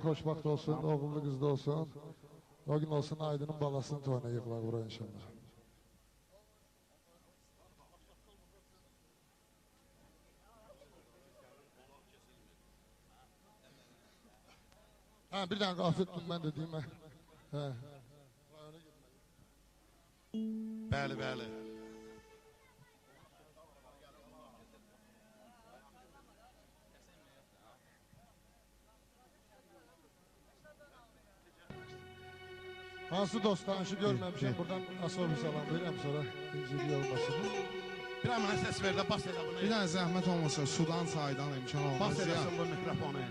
ömrü xoşbaxt olsun, oğullu qızda olsun. O gün olsun Aydın'ın balasını oynayıqlar buraya inşallah. Bir tane qafil tuttum ben de deyim. Bəli, bəli. Hansı dostlarınızı görmemişim, buradan asıl bir salam verirəm sonra inciliği olmasın. Bir an mənə səs ver də, bas elə bunu. Bir dənə zəhmət olmasa Sudan çaydan imkan olmaz. Bas eləsin bu mikrofonu.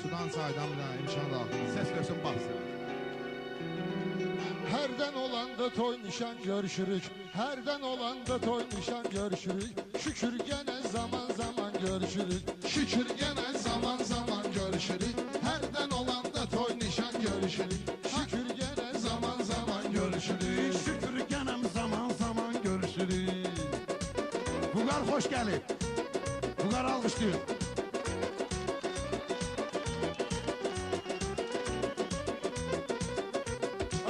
Sudan çaydan bir dənə imkan daxil. Səs versin, bas. Herden olanda toy nişan görüşürük. Herden olanda toy nişan görüşürük. Şükür gene zaman zaman görüşürük. Şükür gene zaman zaman görüşürük. Herden olanda toy nişan görüşürük. Şükür gene Zaman zaman görüşürük. Şükür gənəm zaman zaman görüşürük. Vüqar xoş gəlib. Vüqar alqışlayın.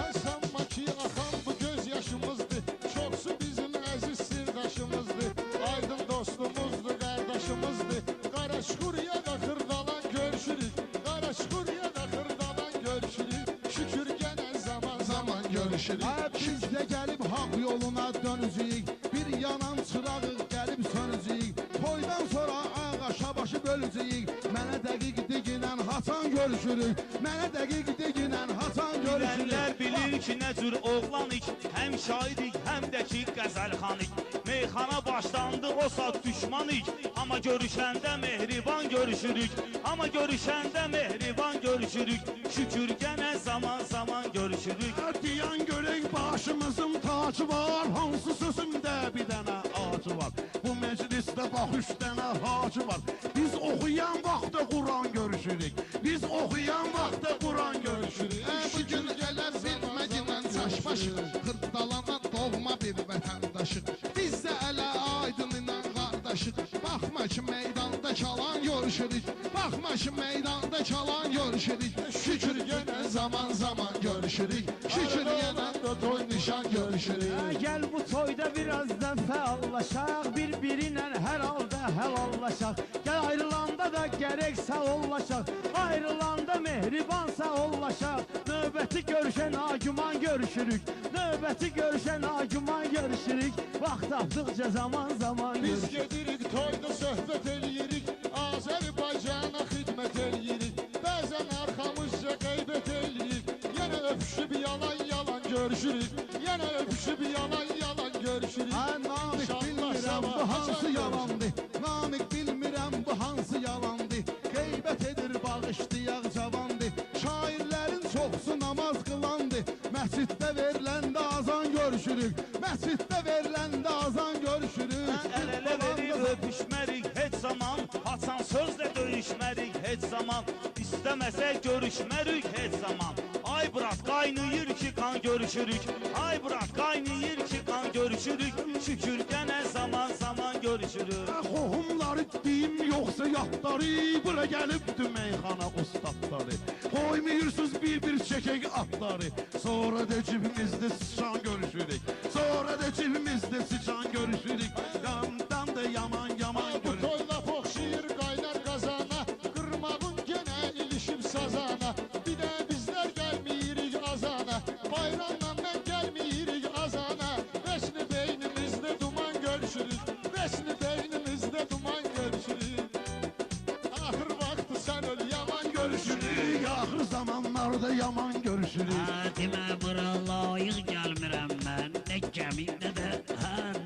Ay sanma ki akan bu gözyaşımızdı. Çoksu bizim əziz sirdaşımızdı. Aydın dostumuzdu, kardeşimizdi. Qara şukurya da xırdalan görüşürük. Qara şukurya da xırdalan görüşürük. Şükür gene zaman zaman görüşürük. Biz də gəlib haq yoluna dönücük. Bir yanan çırağı gəlib sönücük. Toydan sonra ağaşa başı bölücük. Mənə dəqiq diginən Hasan görüşürük. Mənə dəqiq diginən Hasan görüşürük. Bilənlər bilir ki, nə cür oğlanik. Həm şairik, həm də ki qəzəlxanik. Meyxana başlandı, o saat düşmanik. Amma görüşəndə mehriban görüşürük. Amma görüşəndə mehriban görüşürük. Şükür gənə zaman zaman görüşürük. Diyan görək başımızın tacı var. Hansı sözümdə bir dənə acı var. Bu meclisdə bax 3 dənə hacı var. Biz oxuyan vaxtda Quran görüşürük. Biz oxuyan vaxtda Quran görüşürük. Bu gün gələr bilməklə çaşbaşı. Xırtdalanan doğma bir vətəndaşıq. Biz də ələ Aydın ilə qardaşıq. Baxma ki meydanda çalan görüşürük. Baxma ki meydanda çalan görüşürük. Şükür yenə zaman zaman görüşürük. Şükür yenə da toy nişan görüşürük. Gel bu toyda birazdan fəallaşaq. Bir-birinə hər halda həlallaşaq. Gel ayrılanda da gərək sağollaşaq. Ayrılanda mehriban sağollaşaq. Növbəti görüşən agüman görüşürük. Növbəti görüşən agüman görüşürük. Vaxt tapdıqca zaman zaman Biz görüşürük. gedirik toyda söhbət eləyirik. Azərbaycana xidmət eləyirik. Bəzən arxamızca qeybət eləyirik. Yenə öpüşüb yalan yalan görüşürük. Yenə öpüşüb yalan yalan görüşürük. Namik bilmirəm bu hansı yalandı. Namik bilmirəm bu hansı yalandı. Qeybət edir bağışlayaq cavandı. Şairlərin çoxsu namaz qılandı. Məsciddə veriləndə azan görüşürük. Məsciddə veriləndə azan görüşürük. El-ele verib öpüşmərik heç zaman. Hasan sözlə döyüşmərik heç zaman. İstəməsək görüşmərik heç zaman. Ay bırak qaynayır ki kan görüşürük. Ay bırak qaynayır ki kan görüşürük. Şükür gənə zaman zaman görüşürük. Qohumları deyim yoxsa yatları. Bura gəlibdi meyxana ustadları. Qoymuyorsunuz bir çəkək atları. Sonra da cibimizdə sıçan görüşürük. Sonra da cibimizdə sıçan görüşürük. Yandan da yaman yaman Bu görüşürük. toyla poxşayır qaynar qazana. Qırmağın genə ilişib sazana. Bir də bizlər gəlməyirik azana. Bayramla mən gəlməyirik azana. Beşni beynimizdə duman görüşürük. Beşni beynimizdə duman görüşürük. Ahır vaxtı sən öl yaman görüşürük. Axır zamanlarda yaman görüşürük. Demə bura layiq gəlmirəm mən. Nə gəmi, nə də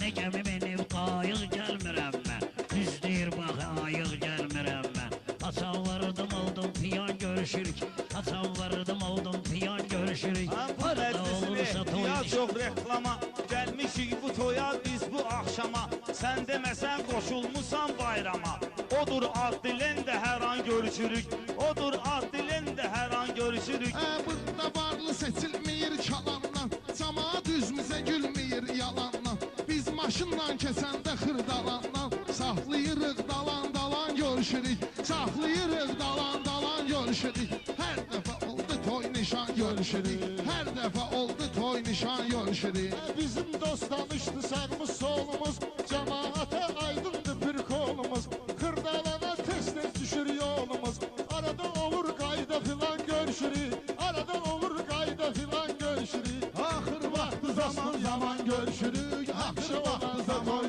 nə gəmi mənim qayıq gəlmirəm mən. Düz deyir bax, ayıq gəlmirəm mən. Haçanlardım oldum piyan görüşürük. Haçanlardım oldum piyan görüşürük. Bu məclisin ehtiyac yox reklama. Gəlmişik bu toya biz bu axşama. Sən deməsən qoşulmusan bayrama. Odur ad dilin də hər an görüşürük. Odur ad dilin də hər an görüşürük. Burada varlı seçilməyir çalandan. Camaat üzümüzə gülməyir yalandan. Biz maşınla kəsəndə xırdalandan. Saxlayırıq dalan dalan görüşürük. Saxlayırıq dalan dalan görüşürük. Hər dəfə nişan görüşürük. Hər dəfə oldu toy nişan görüşürük. Bizim dost danışdı sağımız solumuz, cemaate aydındı bir kolumuz. Kırdalana tez tez düşür yolumuz, arada olur qayda filan görüşürük. Arada olur qayda filan görüşürük. Axır vaxtı zaman zaman görüşürük. Axır vaxtı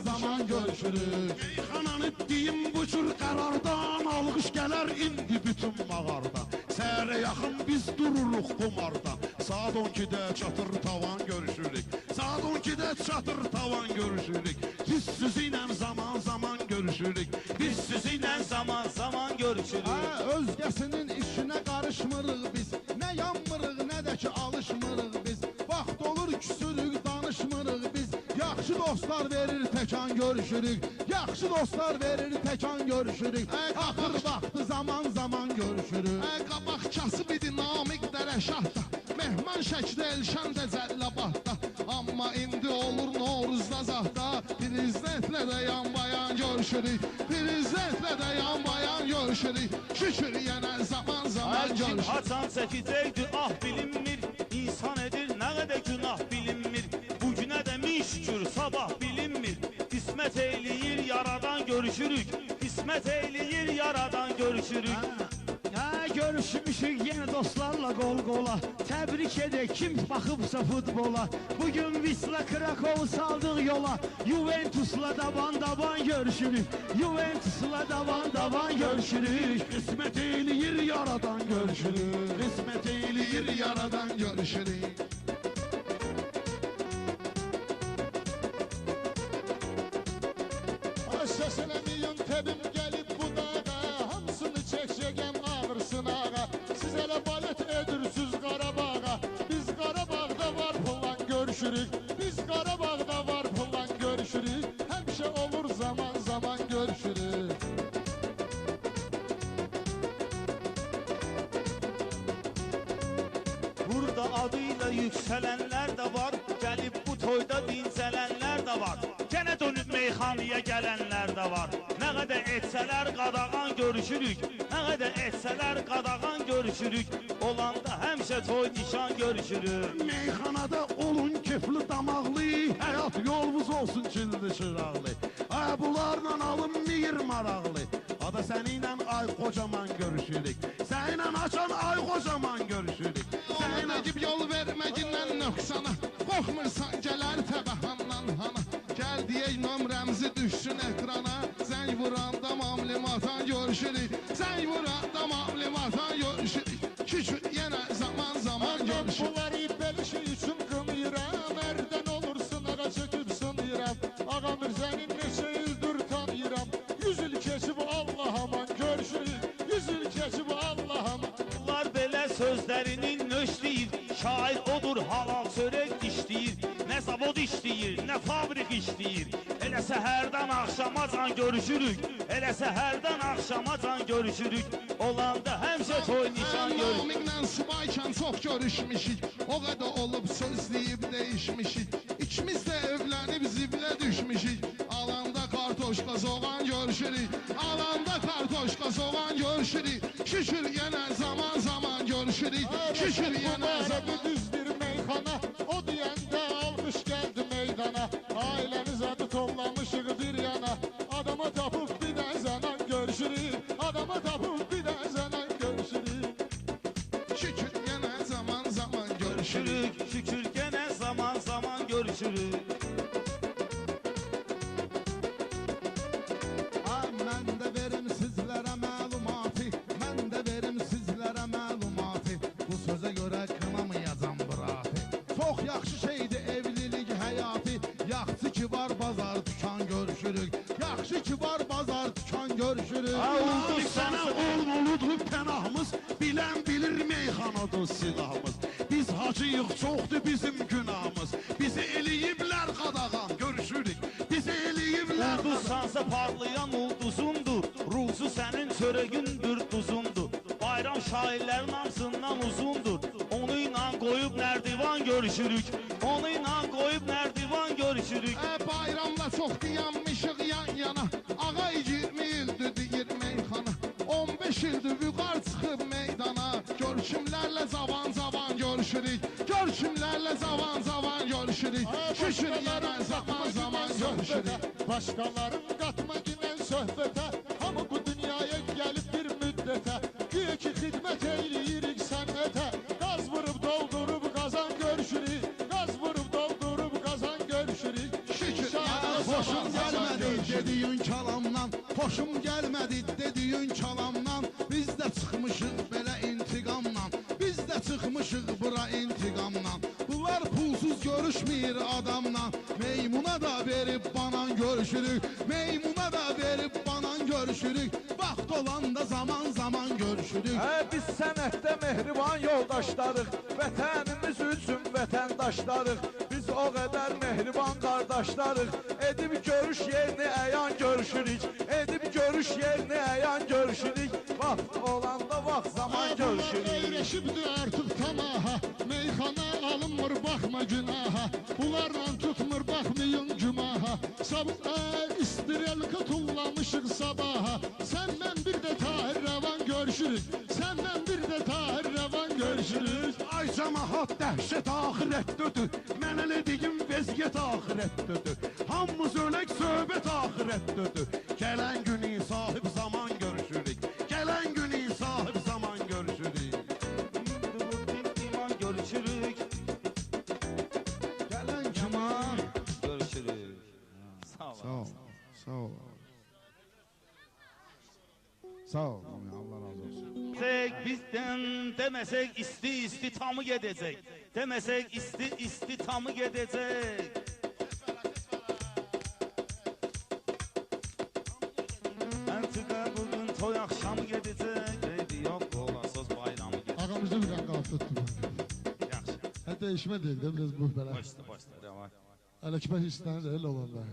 zaman görüşürük. Meyxananı deyim bu cür qərardan, alğış gələr indi bütün mağarda. Səhərə yaxın biz dururuq qumarda. Saat 12-də çatır tavan görüşürük. Saat 12-də çatır tavan görüşürük. Biz sizinlə zaman zaman görüşürük. Biz sizinlə zaman zaman görüşürük. Özgəsinin işinə qarışmırıq biz. Nə yanmırıq, nə də ki alışmırıq biz. Vaxt olur küsürük, danışmırıq biz. Yaxşı dostlar verir təkan görüşürük. Yaxşı dostlar verir təkan görüşürük. Axır vaxtı zaman zaman görüşürük. Qabaq kasıb idi Namiq Dərəşahda. Mehman şəkdə Elşən Cəllabadda. Amma indi olur Novruzda zahda. Prezidentlə də yan bayan görüşürük. Prezidentlə də yan bayan görüşürük. Şükür yenə zaman zaman Hər kim görüşürük. haçan çəkəcəkdir, ah bilinmir. İnsan edir, nə qədər günah bilinmir. Bugünə də min şükür, sabah bilinmir. Qismət eyləyir, yaradan görüşürük. Qismət eyləyir, yaradan görüşürük. Görüşmüşük yine dostlarla qol qola. Təbrik edək kim baxıbsa futbola. Bugün Visla Krakow saldıq yola. Juventusla daban görüşürük. Juventusla daban görüşürük. Qismət eləyir yaradan görüşürük. Qismət eləyir Yaradan görüşürük. Ses eləməyin təbim gəlib bu dağa, hamısını çəkəcəm ağır sınağa. Siz elə balet edirsiniz Qarabağa, biz Qarabağda var pulla görüşürük. Biz Qarabağda var pulla görüşürük. Həmişə olur zaman zaman görüşürük. Burada adıyla yüksələnlər də var. Gəlib bu toyda dincələnlər də var. Gənə dönüb meyxanıya gələnlər də var. Nə qədər etsələr qadağan görüşürük. Nə qədər etsələr qadağan görüşürük. Olanda həmişə toy nişan görüşürük. Meyxanada olun kefli damaqlı, həyat yolunuz olsun çilli çıraqlı. Ay bunlarla alın miyir maraqlı. Ada səninlə ay qocaman görüşürük. Səninlə açan ay qocaman görüşürük. Səninlə gib yol verməgindən nöqsana. Qorxmursan gələr təbəhandan hana. Gəl deyək nömrəmizi düşsün ekrana. Zəng vuranda mamlimatan görüşürük. Zəng vuranda mamlimatan görüşürük. Şükür yenə zaman zaman görüşürük. Bunları belə şey üçün qınıyıram. Ərdən olursun ağa çəkib sınıyıram. Ağa Mirzənin neçə ildir tanıyıram. 100 il keçib Allah aman görüşürük. 100 il keçib Allah aman. Bunlar belə sözlərinin nöş deyil. Şair odur halal çörək işləyir. Nə zavod işləyir, nə fabrik işləyir. Elə səhərdən axşamacan görüşürük. Elə səhərdən axşamacan görüşürük. Olanda həmişə toy nişan görüşürük. Namiqlə subaykən çox görüşmüşük. O qədər olub söz deyib dəyişmişik. İkimiz də evlənib zibilə düşmüşük. Alanda kartoşka soğan görüşürük. Alanda kartoşka soğan görüşürük. Şükür yenə zaman zaman görüşürük. Şükür yenə zaman. Düzdür meyxana, o deyəndə almış gəldi meydana. Ailəmiz adı toplamışıq bir yana. Adama tapıb bir də zaman görüşürük. Adama tapıb bir də zaman görüşürük. Şükür yenə zaman zaman görüşürük. Şükür gene zaman zaman görüşürük. Mən də verim sizlərə məlumatı. Mən də verim sizlərə məlumatı. Bu sözə görə qınamayacam bıratı. Çox yaxşı şeydir evlilik həyatı. Yaxşı ki var bazar dükan görüşürük. Yaxşı ki var bazar dükan görüşürük. Allah'ım sənə olmalıdır pənahımız. Bilən bilir meyxanadır silahımız. Biz hacıyıq, çoxdur bizim günahımız. Bizi eləyiblər qadağan, görüşürük. Bizi eləyiblər qadağan. Ulduzsansa parlayan ulduzundur. Ruzu sənin çörəgündür, duzundur. Bayram şairlərin hamısından uzundur. Onu ilə qoyub nərdivan görüşürük. Onu ilə qoyub nərdivan görüşürük. Bayramla çox dayanmışıq yan yana. Ağa 20 ildir deyir meyxana. 15 ildir vüqar çıxıb meydana. Görüşümlərlə cavan cavan görüşürük. Gör kimlərlə zaman görüşürük. Şükür yenə zaman görüşürük. Başkaların katma ginen söhbete. Hamı bu dünyaya gelip bir müddete. Güya ki hizmet eyleyirik sənətə. Gaz vurup doldurup kazan görüşürük. Gaz vurup doldurup kazan görüşürük. Şükür İnşallah yenə xoşum zaman gəlmədi görüşürük. dediyin kalamdan. Xoşum gəlmədi dediyin kalamdan. Biz də çıxmışıq belə intiqamla. Biz də çıxmışıq bura intiqamla. Bunlar pulsuz görüşmür adamla. Meymuna da verib banan görüşürük. Meymuna da verib banan görüşürük. Vaxt olanda zaman görüşürük. Biz sənətdə mehriban yoldaşlarıq, vətənimiz üçün vətəndaşlarıq. Biz o qədər mehriban qardaşlarıq, edib görüş yerini əyan görüşürük. Edib görüş yerini əyan görüşürük. Vaxt olanda vaxt zaman Bunlar görüşürük. eyleşibdi artık tamaha. Meyxana alınmır bakma günaha. Bunlarla tutmur bakmayın gümaha. İstirelka tullamışık sabaha. Senden bir de Tahir Revan görüşürük. Senden bir de Tahir Revan görüşürük. Ay cəmahat dəhşət axirətdədir. Mən elə deyim vəziyyət axirətdədir. Hamımız ölək söhbət axirətdədir. Gələn günü sahib zaman görüşürük. Gələn günü sahib zaman görüşürük. İman görüşürük. Gələn Yaman görüşürük. Sağ ol. Sağ ol. Sağ ol. Sağ ol. Allah razı olsun. Bizden demesek isti tamı gedecek. Demesek isti tamı gedecek. Entika bugün toy akşamı gedecek. Dedi yok olasız bayramı gedecek. Ağamızda bir tane kahve tuttu. Yaxşı. Hə değişmə deyil də biraz bu belə. Başla devam. Ələkbər hissənir elə olanda.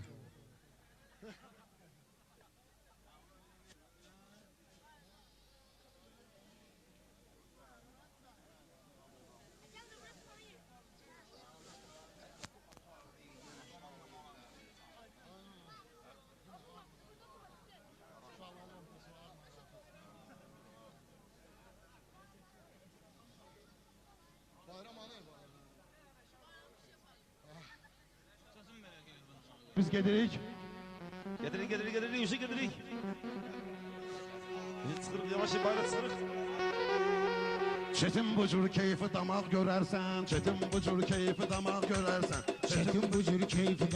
Biz gedirik. Gedirik, yüzü gedirik. Yüzü çıkırık, yavaş bayrak çıkırık. Çetin bu cür keyfi damaq görərsən, çetin bu cür keyfi damaq görərsən. Çetin bu cür keyfi